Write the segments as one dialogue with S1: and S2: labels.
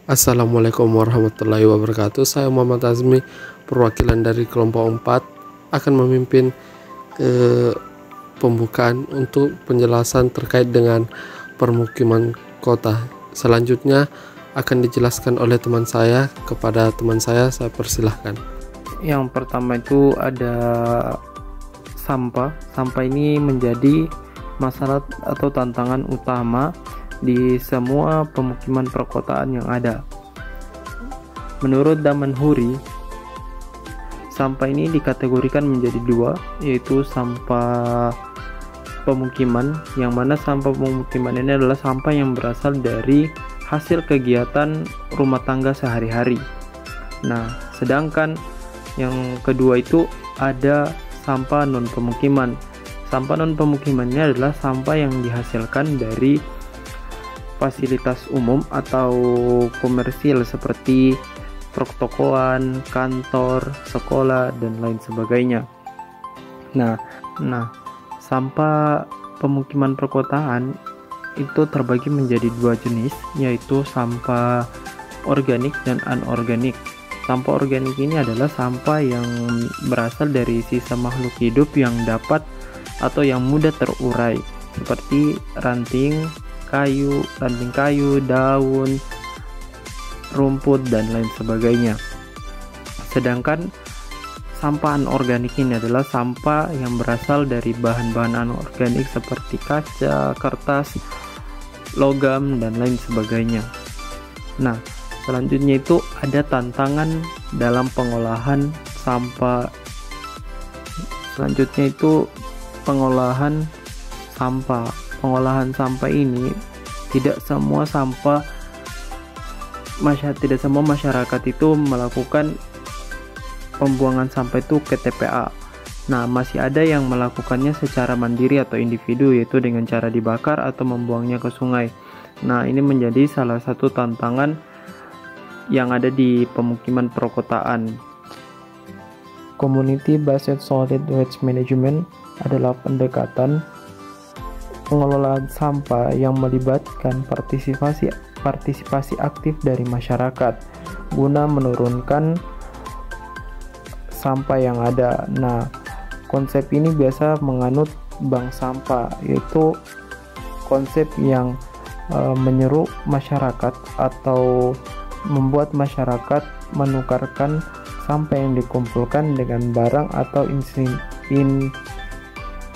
S1: Assalamualaikum warahmatullahi wabarakatuh. Saya Muhammad Azmi, perwakilan dari kelompok 4, akan memimpin pembukaan untuk penjelasan terkait dengan permukiman kota. Selanjutnya akan dijelaskan oleh teman saya kepada teman saya persilahkan.
S2: Yang pertama itu ada sampah. Sampah ini menjadi masalah atau tantangan utama di semua pemukiman perkotaan yang ada. Menurut Daman Huri, sampah ini dikategorikan menjadi dua, yaitu sampah pemukiman, yang mana sampah pemukiman ini adalah sampah yang berasal dari hasil kegiatan rumah tangga sehari-hari. Nah, sedangkan yang kedua itu ada sampah non pemukiman. Sampah non pemukiman ini adalah sampah yang dihasilkan dari fasilitas umum atau komersil seperti pertokoan, kantor, sekolah, dan lain sebagainya. Nah, sampah pemukiman perkotaan itu terbagi menjadi dua jenis, yaitu sampah organik dan anorganik. Sampah organik ini adalah sampah yang berasal dari sisa makhluk hidup yang dapat atau yang mudah terurai, seperti ranting kayu, daun, rumput, dan lain sebagainya. Sedangkan sampah anorganik ini adalah sampah yang berasal dari bahan-bahan anorganik seperti kaca, kertas, logam, dan lain sebagainya. Nah, selanjutnya itu ada tantangan dalam pengolahan sampah. Selanjutnya itu pengolahan sampah. Pengolahan sampah ini tidak semua masyarakat itu melakukan pembuangan sampah itu ke TPA. Nah, masih ada yang melakukannya secara mandiri atau individu, yaitu dengan cara dibakar atau membuangnya ke sungai. Nah, ini menjadi salah satu tantangan yang ada di pemukiman perkotaan. Community Based Solid Waste Management adalah pendekatan pengelolaan sampah yang melibatkan partisipasi aktif dari masyarakat guna menurunkan sampah yang ada. Nah, konsep ini biasa menganut bank sampah, yaitu konsep yang menyeru masyarakat atau membuat masyarakat menukarkan sampah yang dikumpulkan dengan barang atau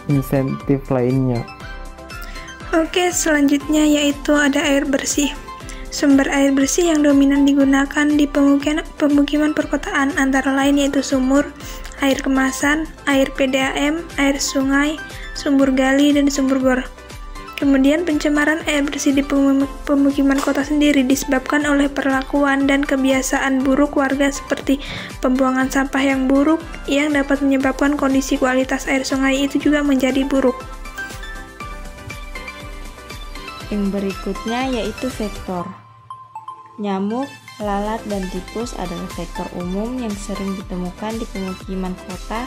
S2: insentif lainnya.
S3: Oke, selanjutnya yaitu ada air bersih. Sumber air bersih yang dominan digunakan di pemukiman perkotaan antara lain yaitu sumur, air kemasan, air PDAM, air sungai, sumber gali, dan sumber bor. Kemudian pencemaran air bersih di pemukiman kota sendiri disebabkan oleh perlakuan dan kebiasaan buruk warga seperti pembuangan sampah yang buruk yang dapat menyebabkan kondisi kualitas air sungai itu juga menjadi buruk.
S4: Yang berikutnya yaitu vektor. Nyamuk, lalat, dan tikus adalah vektor umum yang sering ditemukan di pemukiman kota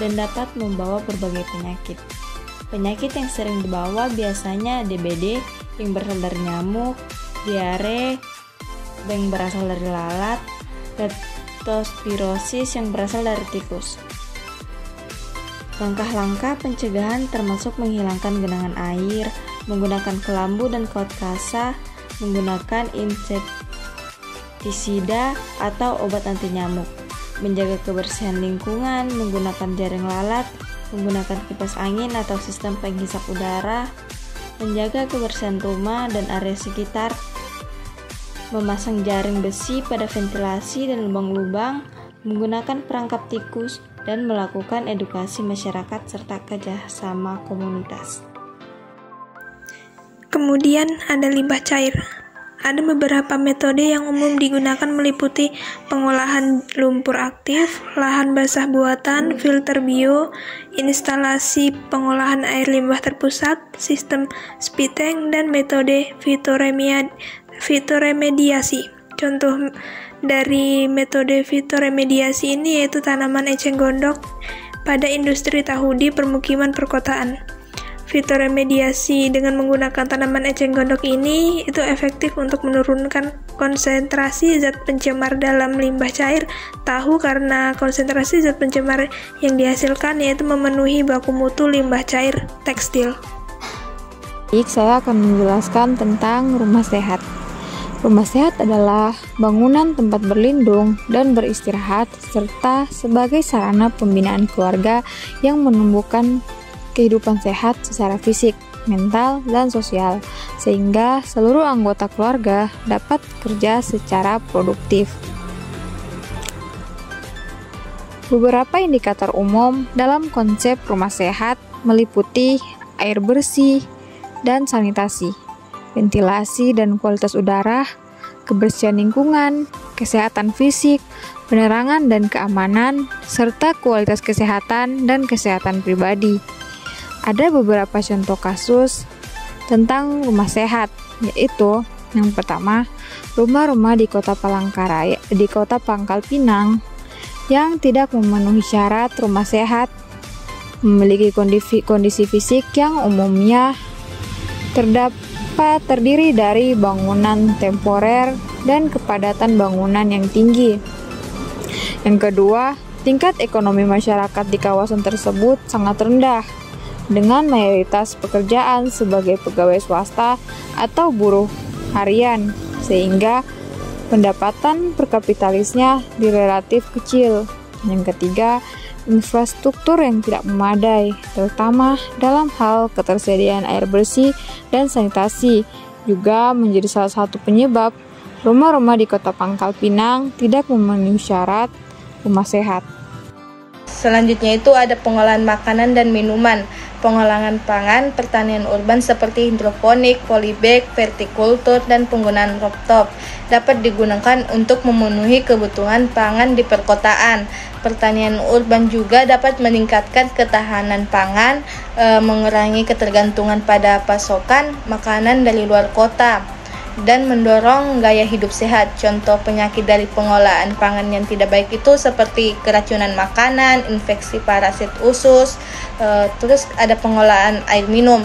S4: dan dapat membawa berbagai penyakit. Penyakit yang sering dibawa biasanya DBD yang berasal dari nyamuk, diare yang berasal dari lalat, leptospirosis yang berasal dari tikus. Langkah-langkah pencegahan termasuk menghilangkan genangan air, menggunakan kelambu dan kaut kasa, menggunakan insektisida atau obat anti nyamuk, menjaga kebersihan lingkungan, menggunakan jaring lalat, menggunakan kipas angin atau sistem penghisap udara, menjaga kebersihan rumah dan area sekitar, memasang jaring besi pada ventilasi dan lubang-lubang, menggunakan perangkap tikus, dan melakukan edukasi masyarakat serta kerjasama komunitas.
S3: Kemudian ada limbah cair. Ada beberapa metode yang umum digunakan meliputi pengolahan lumpur aktif, lahan basah buatan, filter bio, instalasi pengolahan air limbah terpusat, sistem speed tank, dan metode fitoremediasi. Contoh dari metode fitoremediasi ini yaitu tanaman eceng gondok pada industri tahu di permukiman perkotaan. Fitoremediasi dengan menggunakan tanaman eceng gondok ini itu efektif untuk menurunkan konsentrasi zat pencemar dalam limbah cair tahu karena konsentrasi zat pencemar yang dihasilkan yaitu memenuhi baku mutu limbah cair tekstil.
S5: Baik, saya akan menjelaskan tentang rumah sehat. Rumah sehat adalah bangunan tempat berlindung dan beristirahat serta sebagai sarana pembinaan keluarga yang menumbuhkan kehidupan sehat secara fisik, mental, dan sosial, sehingga seluruh anggota keluarga dapat bekerja secara produktif. Beberapa indikator umum dalam konsep rumah sehat meliputi air bersih dan sanitasi, ventilasi dan kualitas udara, kebersihan lingkungan, kesehatan fisik, penerangan dan keamanan, serta kualitas kesehatan dan kesehatan pribadi. Ada beberapa contoh kasus tentang rumah sehat, yaitu yang pertama, rumah-rumah di Kota Palangkaraya, di Kota Pangkal Pinang yang tidak memenuhi syarat rumah sehat, memiliki kondisi fisik yang umumnya terdapat terdiri dari bangunan temporer dan kepadatan bangunan yang tinggi. Yang kedua, tingkat ekonomi masyarakat di kawasan tersebut sangat rendah, dengan mayoritas pekerjaan sebagai pegawai swasta atau buruh harian, sehingga pendapatan per kapitalisnya relatif kecil. Yang ketiga, infrastruktur yang tidak memadai, terutama dalam hal ketersediaan air bersih dan sanitasi, juga menjadi salah satu penyebab rumah-rumah di Kota Pangkal Pinang tidak memenuhi syarat rumah sehat.
S6: Selanjutnya itu ada pengolahan makanan dan minuman, pengolahan pangan, pertanian urban seperti hidroponik, polybag, vertikultur, dan penggunaan rooftop dapat digunakan untuk memenuhi kebutuhan pangan di perkotaan. Pertanian urban juga dapat meningkatkan ketahanan pangan, mengurangi ketergantungan pada pasokan makanan dari luar kota, dan mendorong gaya hidup sehat. Contoh penyakit dari pengolahan pangan yang tidak baik itu seperti keracunan makanan, infeksi parasit usus. Terus ada pengolahan air minum.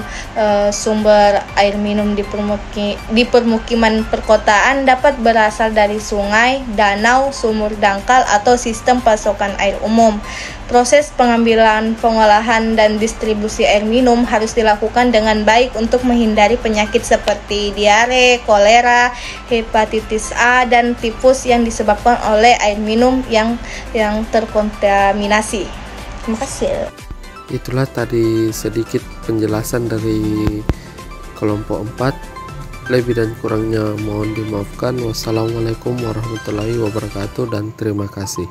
S6: Sumber air minum di permukiman perkotaan dapat berasal dari sungai, danau, sumur dangkal, atau sistem pasokan air umum. Proses pengambilan, pengolahan, dan distribusi air minum harus dilakukan dengan baik untuk menghindari penyakit seperti diare, kolera, hepatitis A, dan tifus yang disebabkan oleh air minum yang terkontaminasi. Terima kasih.
S1: Itulah tadi sedikit penjelasan dari kelompok 4. Lebih dan kurangnya mohon dimaafkan. Wassalamualaikum warahmatullahi wabarakatuh dan terima kasih.